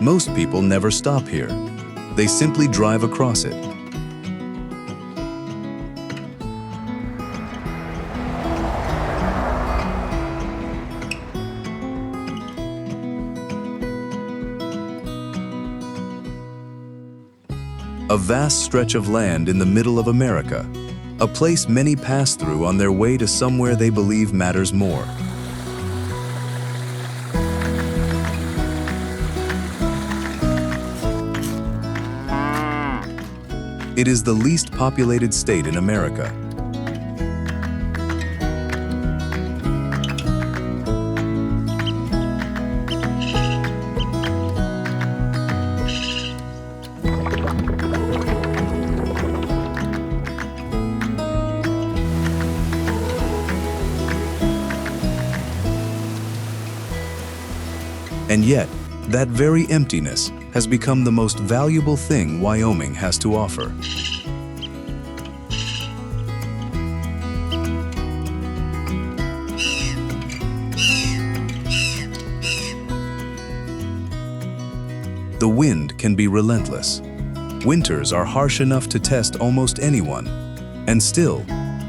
Most people never stop here. They simply drive across it. A vast stretch of land in the middle of America, a place many pass through on their way to somewhere they believe matters more. It is the least populated state in America. And yet, that very emptiness has become the most valuable thing Wyoming has to offer. The wind can be relentless. Winters are harsh enough to test almost anyone. And still,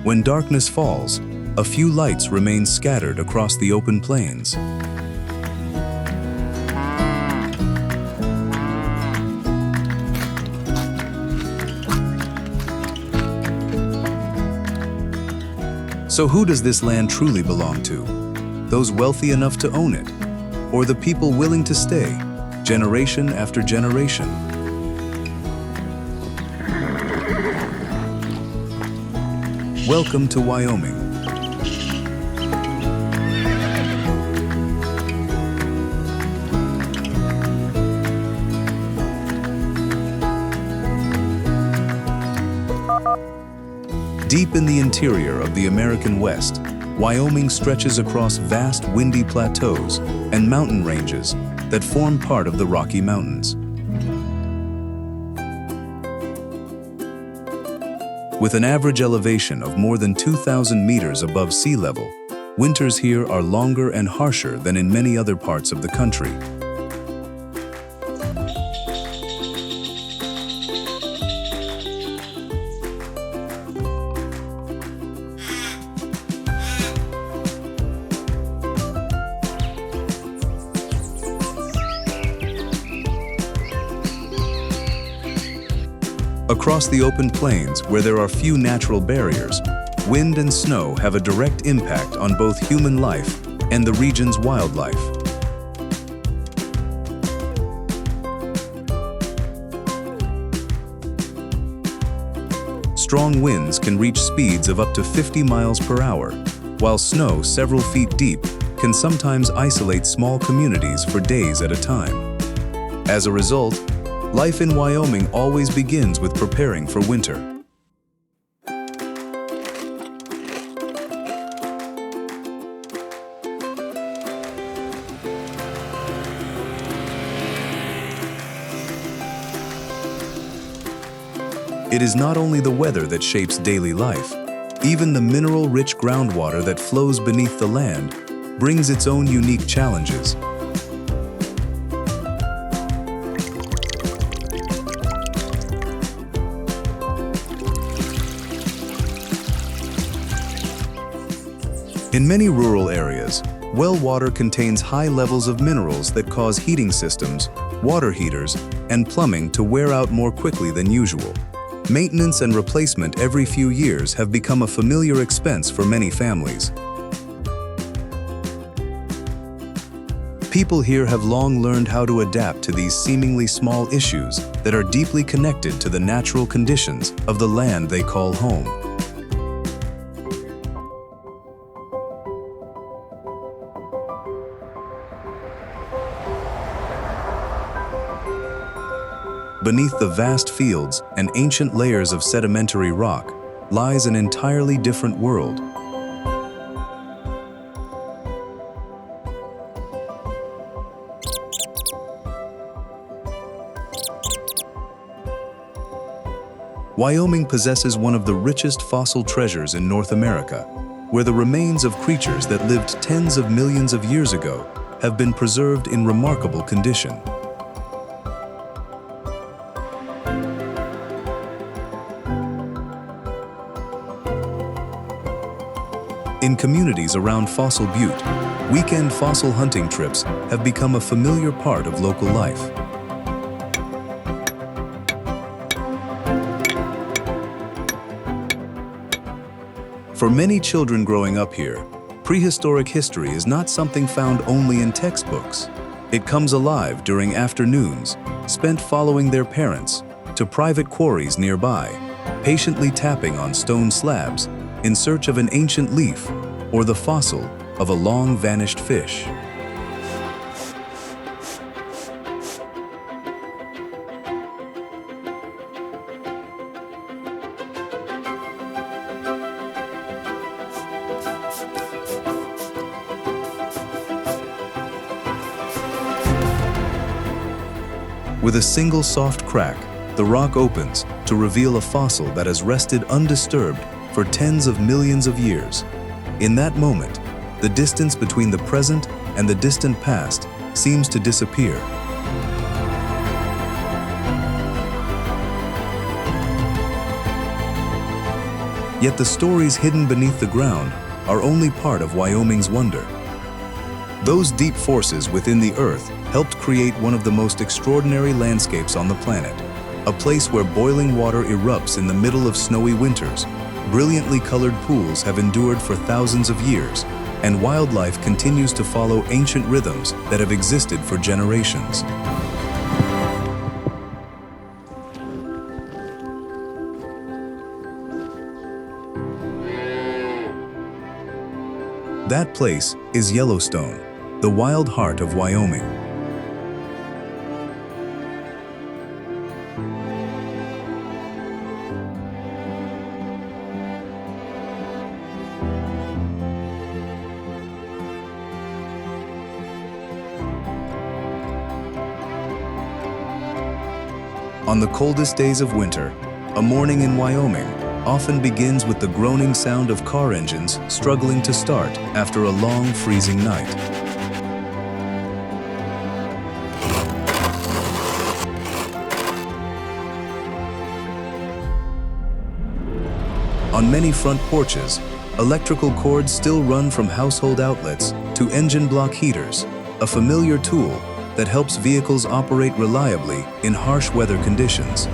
when darkness falls, a few lights remain scattered across the open plains. So who does this land truly belong to? Those wealthy enough to own it? Or the people willing to stay, generation after generation? Welcome to Wyoming. Deep in the interior of the American West, Wyoming stretches across vast windy plateaus and mountain ranges that form part of the Rocky Mountains. With an average elevation of more than 2,000 meters above sea level, winters here are longer and harsher than in many other parts of the country. Across the open plains, where there are few natural barriers, wind and snow have a direct impact on both human life and the region's wildlife. Strong winds can reach speeds of up to 50 miles per hour, while snow several feet deep can sometimes isolate small communities for days at a time. As a result, life in Wyoming always begins with preparing for winter. It is not only the weather that shapes daily life. Even the mineral-rich groundwater that flows beneath the land brings its own unique challenges. In many rural areas, well water contains high levels of minerals that cause heating systems, water heaters, and plumbing to wear out more quickly than usual. Maintenance and replacement every few years have become a familiar expense for many families. People here have long learned how to adapt to these seemingly small issues that are deeply connected to the natural conditions of the land they call home. Beneath the vast fields and ancient layers of sedimentary rock lies an entirely different world. Wyoming possesses one of the richest fossil treasures in North America, where the remains of creatures that lived tens of millions of years ago have been preserved in remarkable condition. In communities around Fossil Butte, weekend fossil hunting trips have become a familiar part of local life. For many children growing up here, prehistoric history is not something found only in textbooks. It comes alive during afternoons spent following their parents to private quarries nearby, patiently tapping on stone slabs in search of an ancient leaf or the fossil of a long-vanished fish. With a single soft crack, the rock opens to reveal a fossil that has rested undisturbed for tens of millions of years. In that moment, the distance between the present and the distant past seems to disappear. Yet the stories hidden beneath the ground are only part of Wyoming's wonder. Those deep forces within the earth helped create one of the most extraordinary landscapes on the planet, a place where boiling water erupts in the middle of snowy winters, brilliantly colored pools have endured for thousands of years, and wildlife continues to follow ancient rhythms that have existed for generations. That place is Yellowstone, the wild heart of Wyoming. On the coldest days of winter, a morning in Wyoming often begins with the groaning sound of car engines struggling to start after a long freezing night. On many front porches, electrical cords still run from household outlets to engine block heaters, a familiar tool that helps vehicles operate reliably in harsh weather conditions.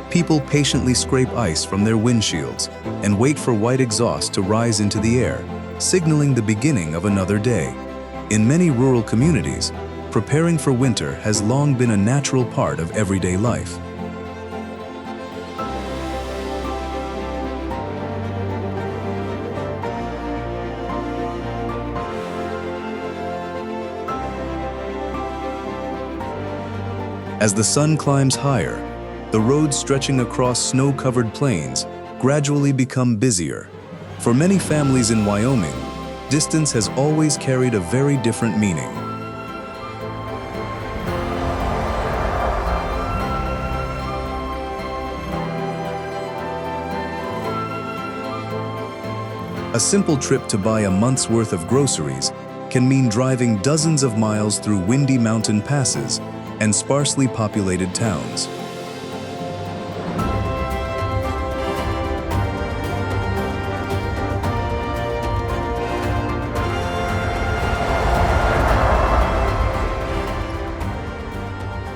People patiently scrape ice from their windshields and wait for white exhaust to rise into the air, signaling the beginning of another day. In many rural communities, preparing for winter has long been a natural part of everyday life. As the sun climbs higher, the roads stretching across snow-covered plains gradually become busier. For many families in Wyoming, distance has always carried a very different meaning. A simple trip to buy a month's worth of groceries can mean driving dozens of miles through windy mountain passes and sparsely populated towns.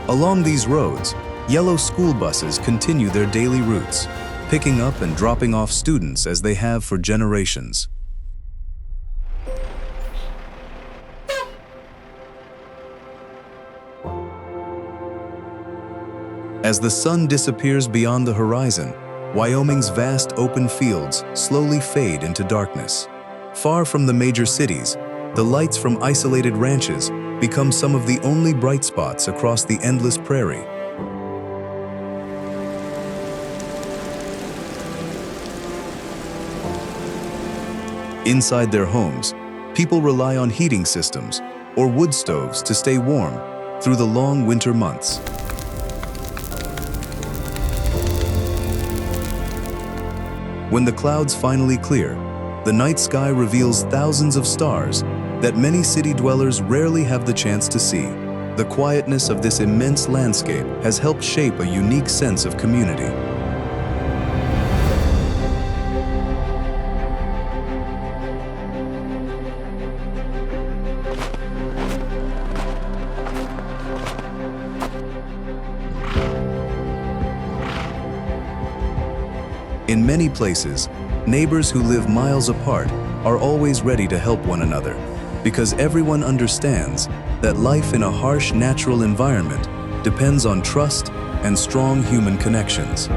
Along these roads, yellow school buses continue their daily routes, picking up and dropping off students as they have for generations. As the sun disappears beyond the horizon, Wyoming's vast open fields slowly fade into darkness. Far from the major cities, the lights from isolated ranches become some of the only bright spots across the endless prairie. Inside their homes, people rely on heating systems, or wood stoves to stay warm through the long winter months. When the clouds finally clear, the night sky reveals thousands of stars that many city dwellers rarely have the chance to see. The quietness of this immense landscape has helped shape a unique sense of community. In many places, neighbors who live miles apart are always ready to help one another, because everyone understands that life in a harsh natural environment depends on trust and strong human connections.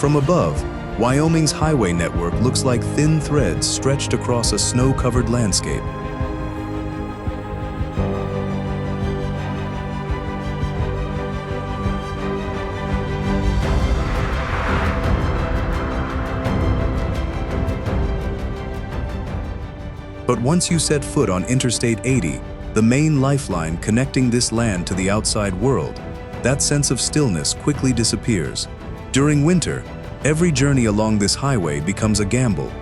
From above, Wyoming's highway network looks like thin threads stretched across a snow-covered landscape. But once you set foot on Interstate 80, the main lifeline connecting this land to the outside world, that sense of stillness quickly disappears. During winter, every journey along this highway becomes a gamble.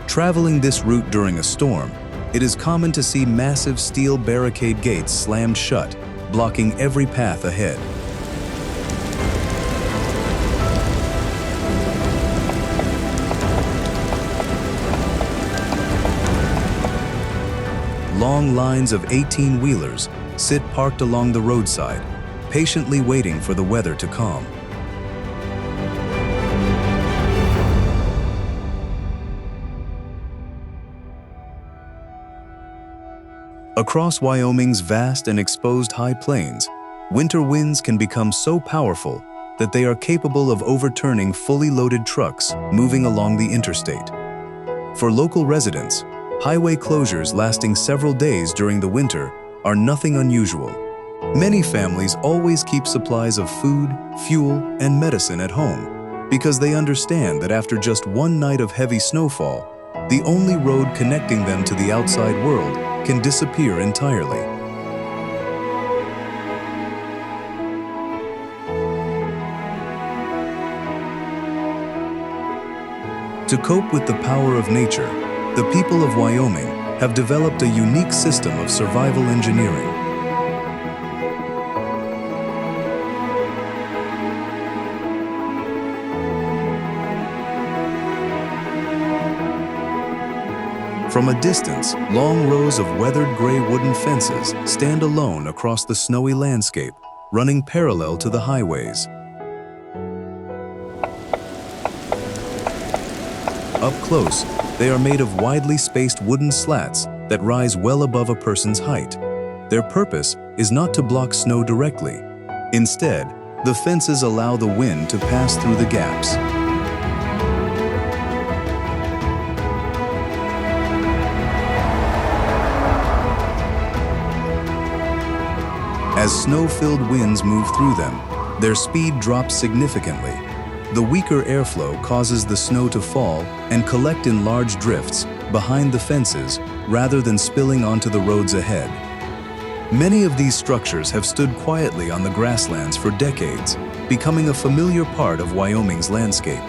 Traveling this route during a storm, it is common to see massive steel barricade gates slammed shut, blocking every path ahead. Long lines of 18-wheelers sit parked along the roadside, patiently waiting for the weather to calm. Across Wyoming's vast and exposed high plains, winter winds can become so powerful that they are capable of overturning fully loaded trucks moving along the interstate. For local residents, highway closures lasting several days during the winter are nothing unusual. Many families always keep supplies of food, fuel, and medicine at home because they understand that after just one night of heavy snowfall, the only road connecting them to the outside world can disappear entirely. To cope with the power of nature, the people of Wyoming have developed a unique system of survival engineering. From a distance, long rows of weathered gray wooden fences stand alone across the snowy landscape, running parallel to the highways. Up close, they are made of widely spaced wooden slats that rise well above a person's height. Their purpose is not to block snow directly. Instead, the fences allow the wind to pass through the gaps. As snow-filled winds move through them, their speed drops significantly. The weaker airflow causes the snow to fall and collect in large drifts behind the fences rather than spilling onto the roads ahead. Many of these structures have stood quietly on the grasslands for decades, becoming a familiar part of Wyoming's landscape.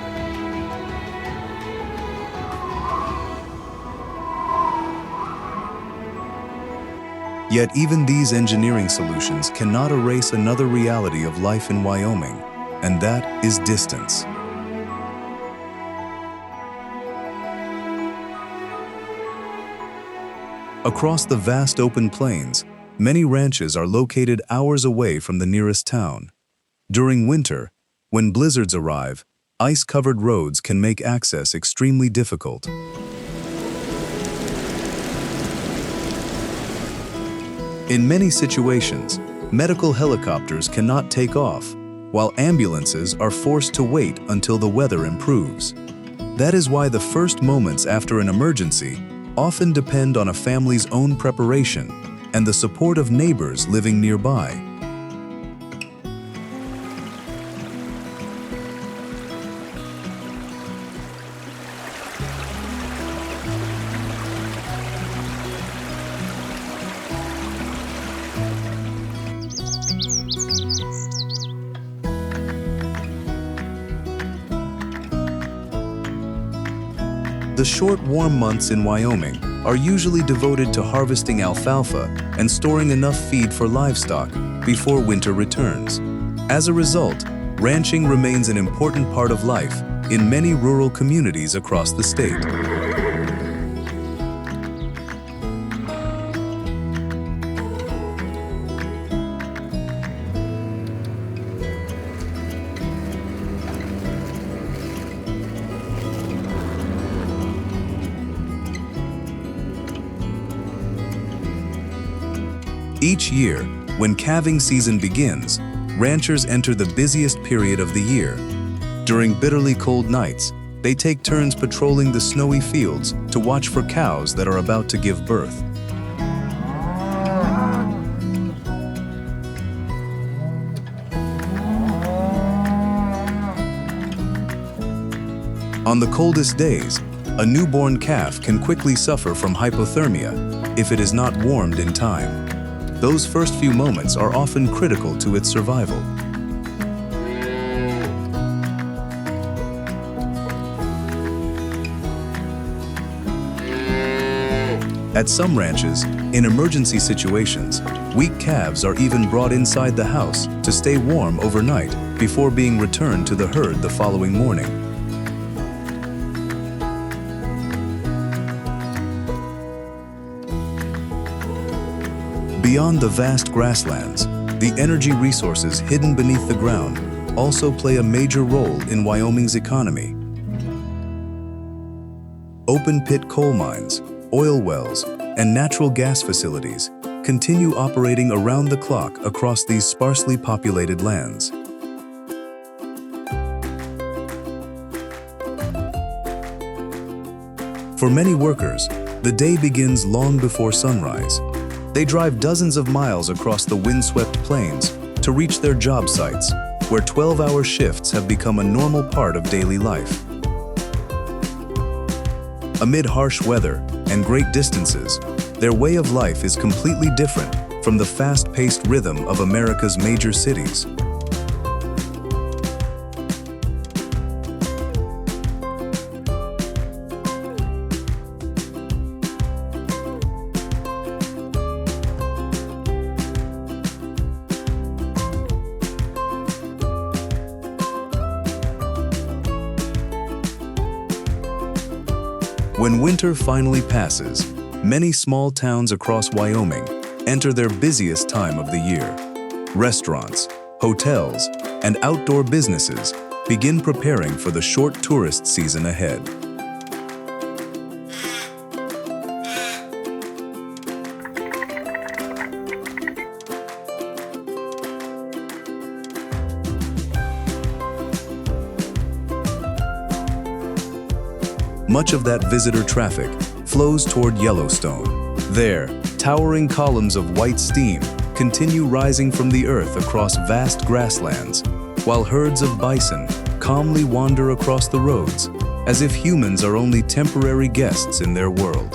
Yet even these engineering solutions cannot erase another reality of life in Wyoming, and that is distance. Across the vast open plains, many ranches are located hours away from the nearest town. During winter, when blizzards arrive, ice-covered roads can make access extremely difficult. In many situations, medical helicopters cannot take off, while ambulances are forced to wait until the weather improves. That is why the first moments after an emergency often depend on a family's own preparation and the support of neighbors living nearby. The short, warm months in Wyoming are usually devoted to harvesting alfalfa and storing enough feed for livestock before winter returns. As a result, ranching remains an important part of life in many rural communities across the state. Each year, when calving season begins, ranchers enter the busiest period of the year. During bitterly cold nights, they take turns patrolling the snowy fields to watch for cows that are about to give birth. On the coldest days, a newborn calf can quickly suffer from hypothermia if it is not warmed in time. Those first few moments are often critical to its survival. At some ranches, in emergency situations, weak calves are even brought inside the house to stay warm overnight before being returned to the herd the following morning. Beyond the vast grasslands, the energy resources hidden beneath the ground also play a major role in Wyoming's economy. Open-pit coal mines, oil wells, and natural gas facilities continue operating around the clock across these sparsely populated lands. For many workers, the day begins long before sunrise. They drive dozens of miles across the windswept plains to reach their job sites, where 12-hour shifts have become a normal part of daily life. Amid harsh weather and great distances, their way of life is completely different from the fast-paced rhythm of America's major cities. When winter finally passes, many small towns across Wyoming enter their busiest time of the year. Restaurants, hotels, and outdoor businesses begin preparing for the short tourist season ahead. Much of that visitor traffic flows toward Yellowstone. There, towering columns of white steam continue rising from the earth across vast grasslands, while herds of bison calmly wander across the roads, as if humans are only temporary guests in their world.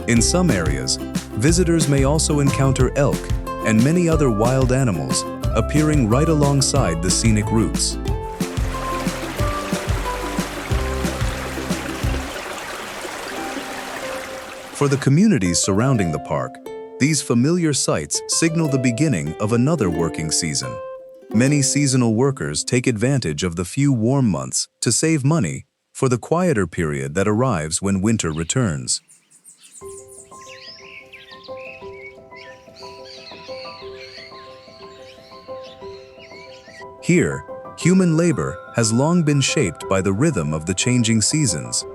In some areas, visitors may also encounter elk and many other wild animals appearing right alongside the scenic routes. For the communities surrounding the park, these familiar sights signal the beginning of another working season. Many seasonal workers take advantage of the few warm months to save money for the quieter period that arrives when winter returns. Here, human labor has long been shaped by the rhythm of the changing seasons.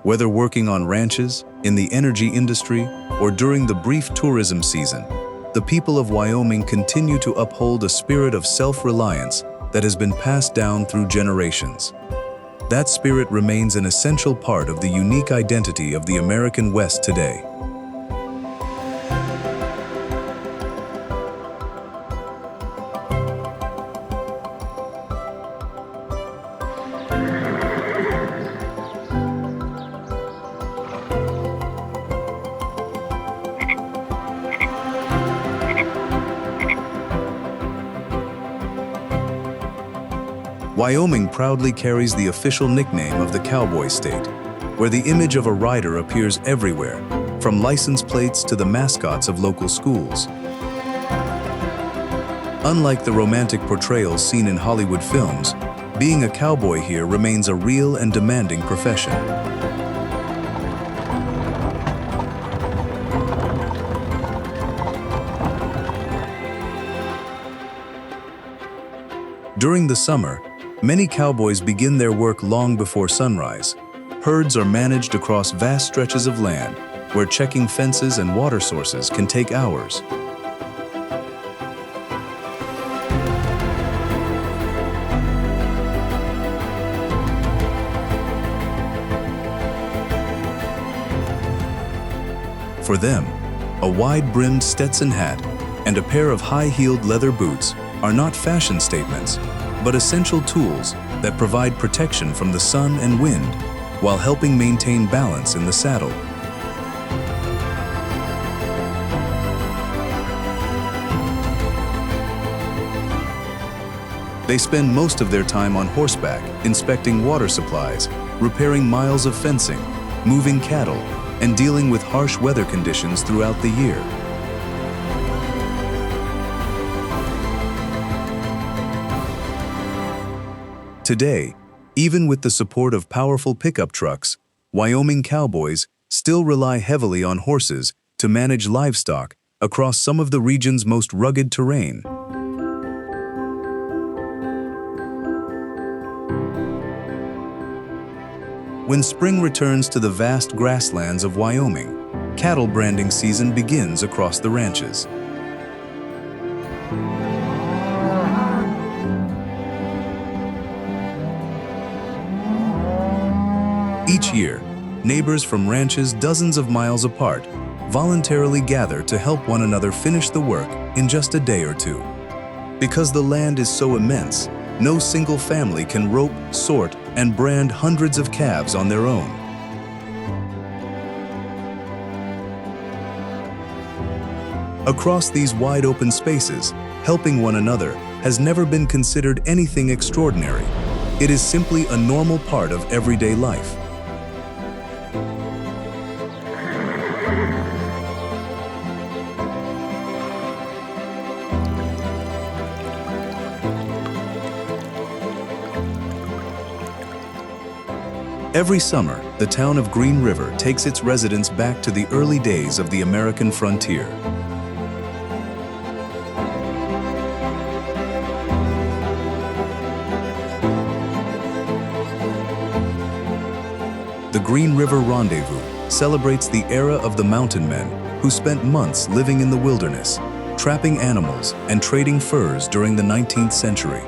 Whether working on ranches, in the energy industry, or during the brief tourism season, the people of Wyoming continue to uphold a spirit of self-reliance that has been passed down through generations. That spirit remains an essential part of the unique identity of the American West today. Wyoming proudly carries the official nickname of the Cowboy State, where the image of a rider appears everywhere, from license plates to the mascots of local schools. Unlike the romantic portrayals seen in Hollywood films, being a cowboy here remains a real and demanding profession. During the summer, many cowboys begin their work long before sunrise. Herds are managed across vast stretches of land, where checking fences and water sources can take hours. For them, a wide-brimmed Stetson hat and a pair of high-heeled leather boots are not fashion statements, but essential tools that provide protection from the sun and wind while helping maintain balance in the saddle. They spend most of their time on horseback, inspecting water supplies, repairing miles of fencing, moving cattle, and dealing with harsh weather conditions throughout the year. Today, even with the support of powerful pickup trucks, Wyoming cowboys still rely heavily on horses to manage livestock across some of the region's most rugged terrain. When spring returns to the vast grasslands of Wyoming, cattle branding season begins across the ranches. Each year, neighbors from ranches dozens of miles apart voluntarily gather to help one another finish the work in just a day or two. Because the land is so immense, no single family can rope, sort, and brand hundreds of calves on their own. Across these wide-open spaces, helping one another has never been considered anything extraordinary. It is simply a normal part of everyday life. Every summer, the town of Green River takes its residents back to the early days of the American frontier. The Green River Rendezvous celebrates the era of the mountain men who spent months living in the wilderness, trapping animals and trading furs during the 19th century.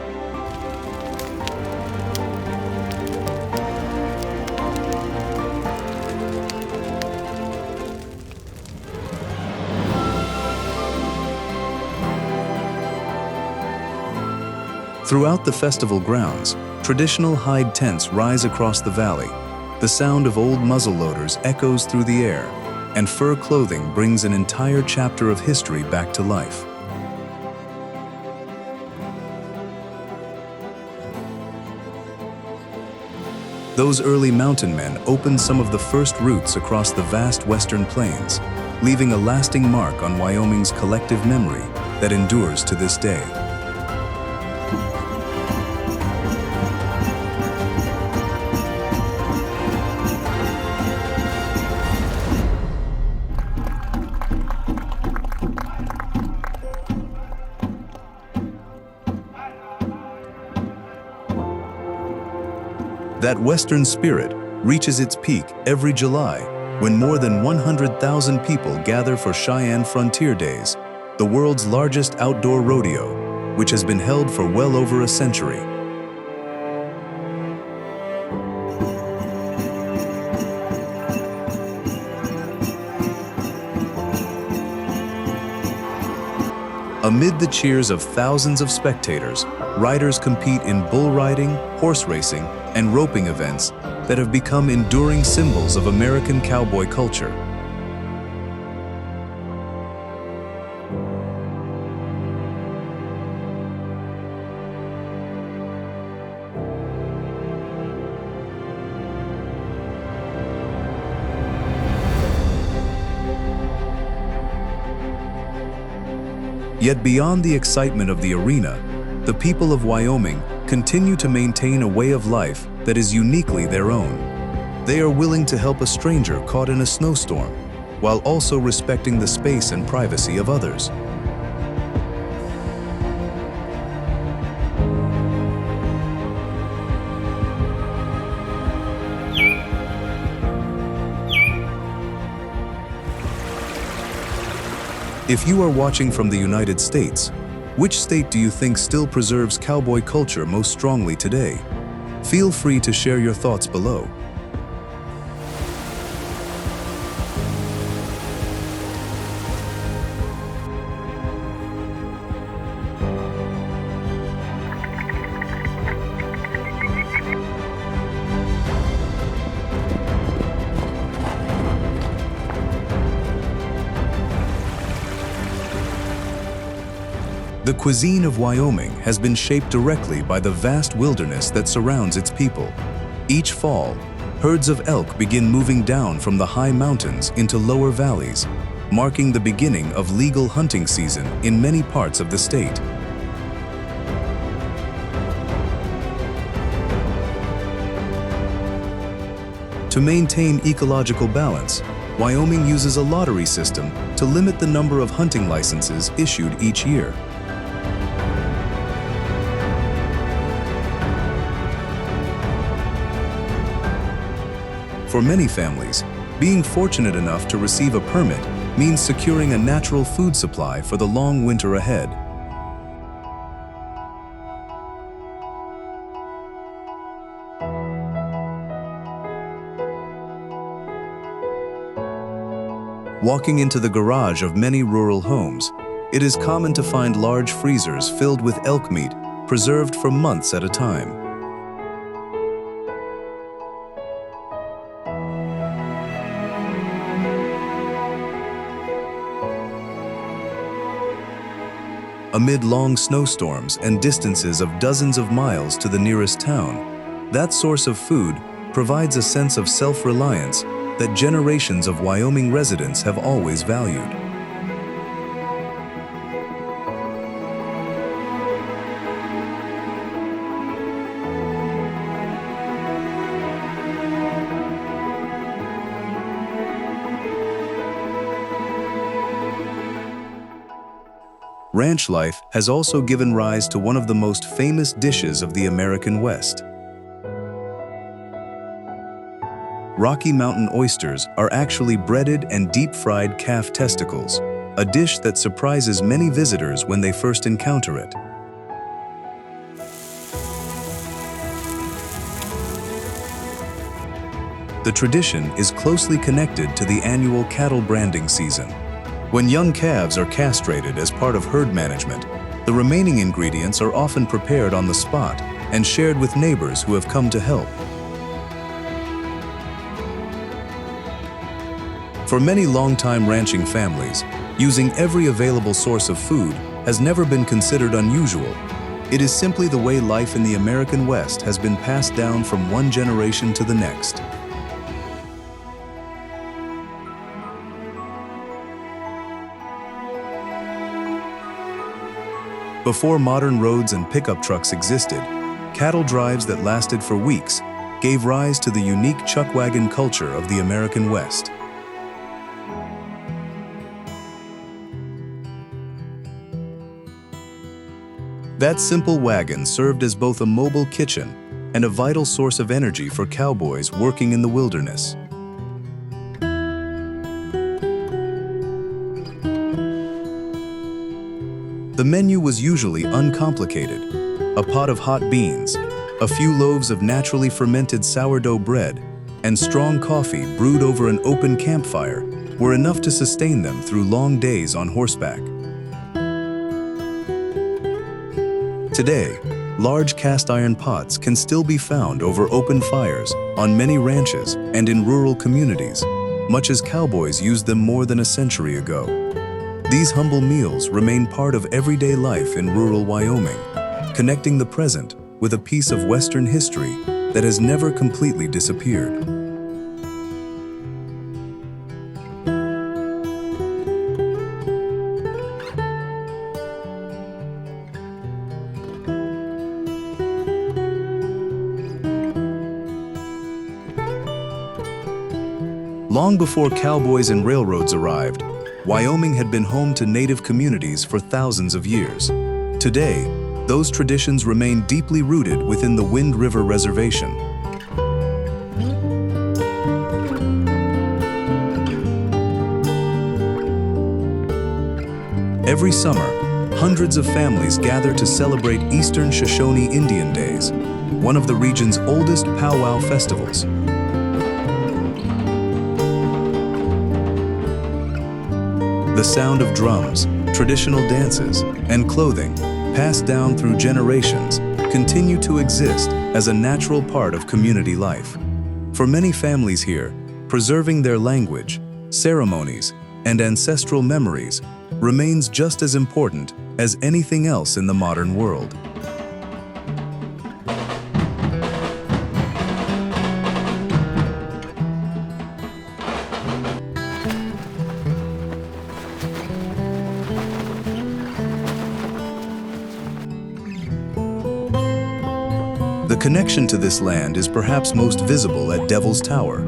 Throughout the festival grounds, traditional hide tents rise across the valley. The sound of old muzzleloaders echoes through the air, and fur clothing brings an entire chapter of history back to life. Those early mountain men opened some of the first routes across the vast western plains, leaving a lasting mark on Wyoming's collective memory that endures to this day. That Western spirit reaches its peak every July when more than 100,000 people gather for Cheyenne Frontier Days, the world's largest outdoor rodeo. which has been held for well over a century. Amid the cheers of thousands of spectators, riders compete in bull riding, horse racing, and roping events that have become enduring symbols of American cowboy culture. Yet beyond the excitement of the arena, the people of Wyoming continue to maintain a way of life that is uniquely their own. They are willing to help a stranger caught in a snowstorm, while also respecting the space and privacy of others. If you are watching from the United States, which state do you think still preserves cowboy culture most strongly today? Feel free to share your thoughts below. The cuisine of Wyoming has been shaped directly by the vast wilderness that surrounds its people. Each fall, herds of elk begin moving down from the high mountains into lower valleys, marking the beginning of legal hunting season in many parts of the state. To maintain ecological balance, Wyoming uses a lottery system to limit the number of hunting licenses issued each year. For many families, being fortunate enough to receive a permit means securing a natural food supply for the long winter ahead. Walking into the garage of many rural homes, it is common to find large freezers filled with elk meat, preserved for months at a time. Amid long snowstorms and distances of dozens of miles to the nearest town, that source of food provides a sense of self-reliance that generations of Wyoming residents have always valued. Ranch life has also given rise to one of the most famous dishes of the American West. Rocky Mountain oysters are actually breaded and deep-fried calf testicles, a dish that surprises many visitors when they first encounter it. The tradition is closely connected to the annual cattle branding season. When young calves are castrated as part of herd management, the remaining ingredients are often prepared on the spot and shared with neighbors who have come to help. For many long-time ranching families, using every available source of food has never been considered unusual. It is simply the way life in the American West has been passed down from one generation to the next. Before modern roads and pickup trucks existed, cattle drives that lasted for weeks gave rise to the unique chuckwagon culture of the American West. That simple wagon served as both a mobile kitchen and a vital source of energy for cowboys working in the wilderness. The menu was usually uncomplicated. A pot of hot beans, a few loaves of naturally fermented sourdough bread, and strong coffee brewed over an open campfire were enough to sustain them through long days on horseback. Today, large cast iron pots can still be found over open fires on many ranches and in rural communities, much as cowboys used them more than a century ago. These humble meals remain part of everyday life in rural Wyoming, connecting the present with a piece of Western history that has never completely disappeared. Long before cowboys and railroads arrived, Wyoming had been home to native communities for thousands of years. Today, those traditions remain deeply rooted within the Wind River Reservation. Every summer, hundreds of families gather to celebrate Eastern Shoshone Indian Days, one of the region's oldest powwow festivals. The sound of drums, traditional dances, and clothing, passed down through generations, continue to exist as a natural part of community life. For many families here, preserving their language, ceremonies, and ancestral memories remains just as important as anything else in the modern world. The connection to this land is perhaps most visible at Devil's Tower,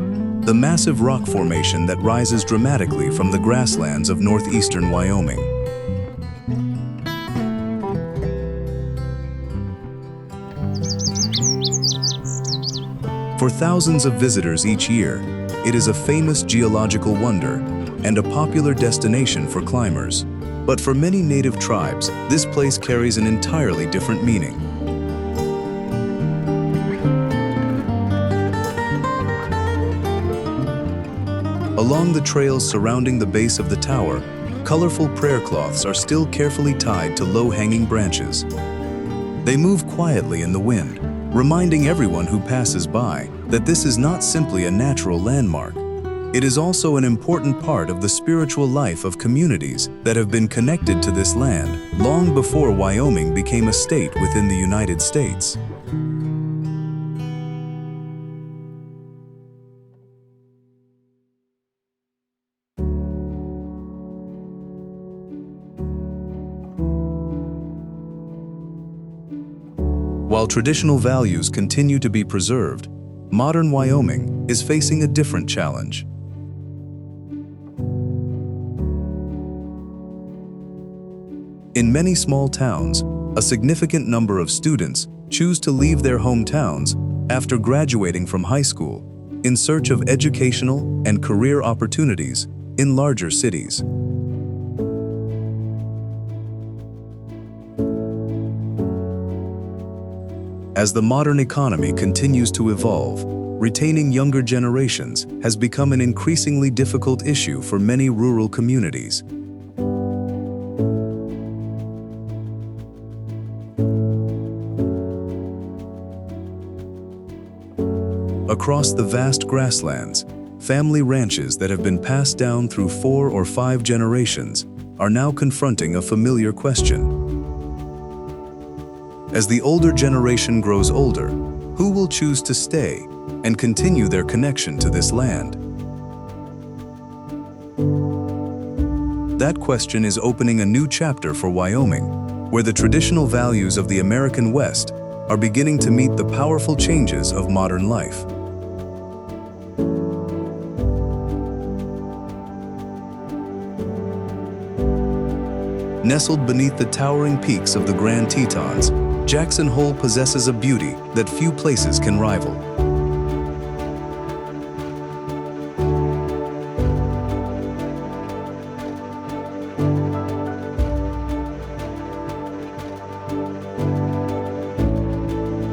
the massive rock formation that rises dramatically from the grasslands of northeastern Wyoming. For thousands of visitors each year, it is a famous geological wonder and a popular destination for climbers. But for many native tribes, this place carries an entirely different meaning. Along the trails surrounding the base of the tower, colorful prayer cloths are still carefully tied to low-hanging branches. They move quietly in the wind, reminding everyone who passes by that this is not simply a natural landmark. It is also an important part of the spiritual life of communities that have been connected to this land long before Wyoming became a state within the United States. While traditional values continue to be preserved, modern Wyoming is facing a different challenge. In many small towns, a significant number of students choose to leave their hometowns after graduating from high school in search of educational and career opportunities in larger cities. As the modern economy continues to evolve, retaining younger generations has become an increasingly difficult issue for many rural communities. Across the vast grasslands, family ranches that have been passed down through 4 or 5 generations are now confronting a familiar question. As the older generation grows older, who will choose to stay and continue their connection to this land? That question is opening a new chapter for Wyoming, where the traditional values of the American West are beginning to meet the powerful changes of modern life. Nestled beneath the towering peaks of the Grand Tetons, Jackson Hole possesses a beauty that few places can rival.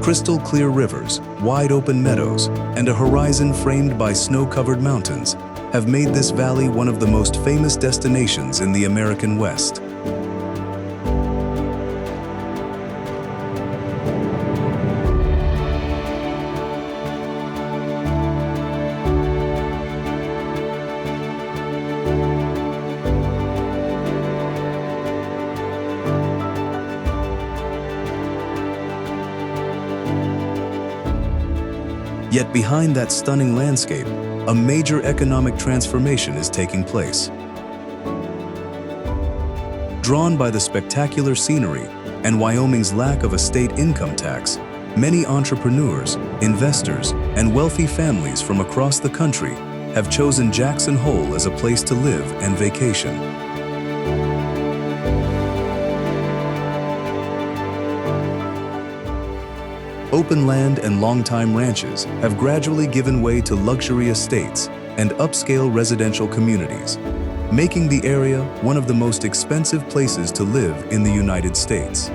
Crystal clear rivers, wide open meadows, and a horizon framed by snow-covered mountains have made this valley one of the most famous destinations in the American West. Yet behind that stunning landscape, a major economic transformation is taking place. Drawn by the spectacular scenery and Wyoming's lack of a state income tax, many entrepreneurs, investors, and wealthy families from across the country have chosen Jackson Hole as a place to live and vacation. Open land and long-time ranches have gradually given way to luxury estates and upscale residential communities, making the area one of the most expensive places to live in the United States.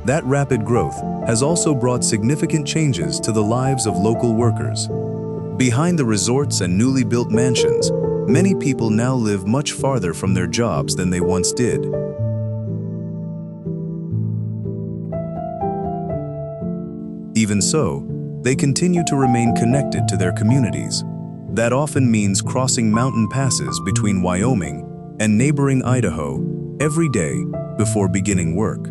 That rapid growth has also brought significant changes to the lives of local workers. Behind the resorts and newly built mansions, many people now live much farther from their jobs than they once did. Even so, they continue to remain connected to their communities. That often means crossing mountain passes between Wyoming and neighboring Idaho every day before beginning work.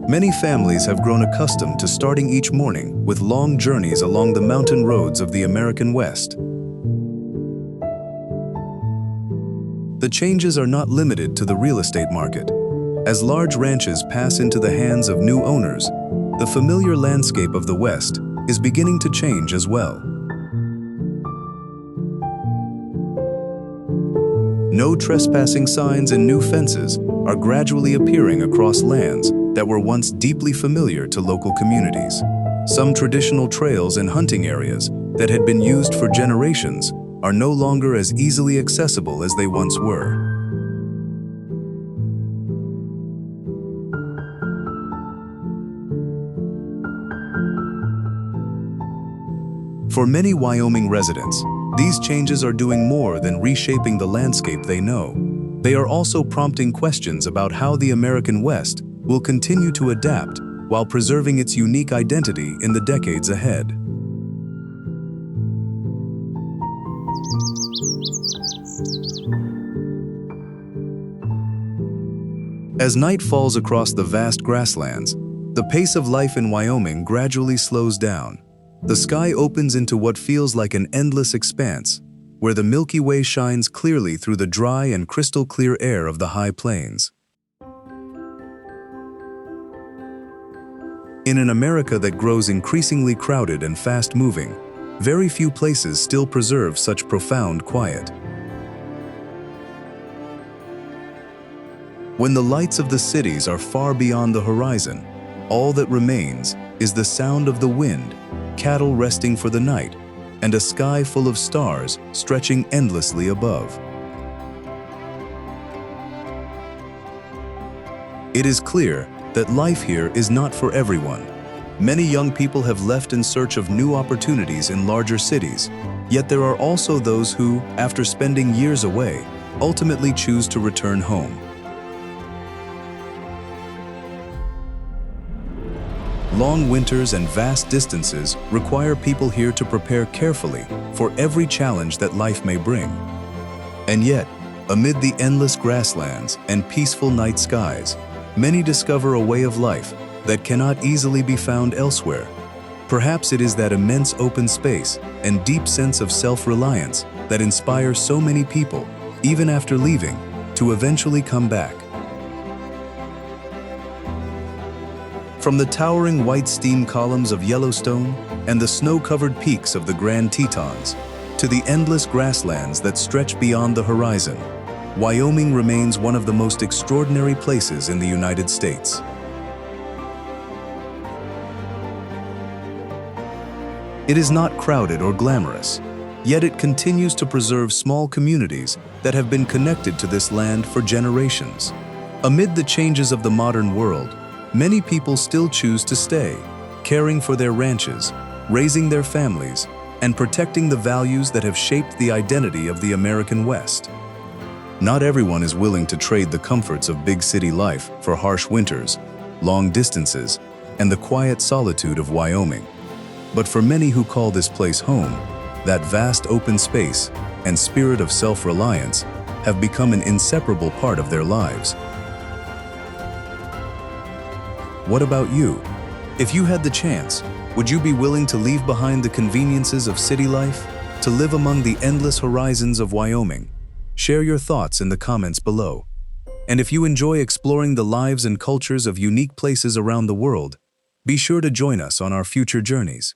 Many families have grown accustomed to starting each morning with long journeys along the mountain roads of the American West. The changes are not limited to the real estate market. As large ranches pass into the hands of new owners, the familiar landscape of the West is beginning to change as well. No trespassing signs and new fences are gradually appearing across lands that were once deeply familiar to local communities. Some traditional trails and hunting areas that had been used for generations are no longer as easily accessible as they once were. For many Wyoming residents, these changes are doing more than reshaping the landscape they know. They are also prompting questions about how the American West will continue to adapt while preserving its unique identity in the decades ahead. As night falls across the vast grasslands, the pace of life in Wyoming gradually slows down. The sky opens into what feels like an endless expanse, where the Milky Way shines clearly through the dry and crystal clear air of the high plains. In an America that grows increasingly crowded and fast-moving, very few places still preserve such profound quiet. When the lights of the cities are far beyond the horizon, all that remains is the sound of the wind, cattle resting for the night, and a sky full of stars stretching endlessly above. It is clear that life here is not for everyone. Many young people have left in search of new opportunities in larger cities, yet there are also those who, after spending years away, ultimately choose to return home. Long winters and vast distances require people here to prepare carefully for every challenge that life may bring. And yet, amid the endless grasslands and peaceful night skies, many discover a way of life that cannot easily be found elsewhere. Perhaps it is that immense open space and deep sense of self-reliance that inspires so many people, even after leaving, to eventually come back. From the towering white steam columns of Yellowstone and the snow-covered peaks of the Grand Tetons, to the endless grasslands that stretch beyond the horizon, Wyoming remains one of the most extraordinary places in the United States. It is not crowded or glamorous, yet it continues to preserve small communities that have been connected to this land for generations. Amid the changes of the modern world, many people still choose to stay, caring for their ranches, raising their families, and protecting the values that have shaped the identity of the American West. Not everyone is willing to trade the comforts of big city life for harsh winters, long distances, and the quiet solitude of Wyoming. But for many who call this place home, that vast open space and spirit of self-reliance have become an inseparable part of their lives. What about you? If you had the chance, would you be willing to leave behind the conveniences of city life, to live among the endless horizons of Wyoming? Share your thoughts in the comments below. And if you enjoy exploring the lives and cultures of unique places around the world, be sure to join us on our future journeys.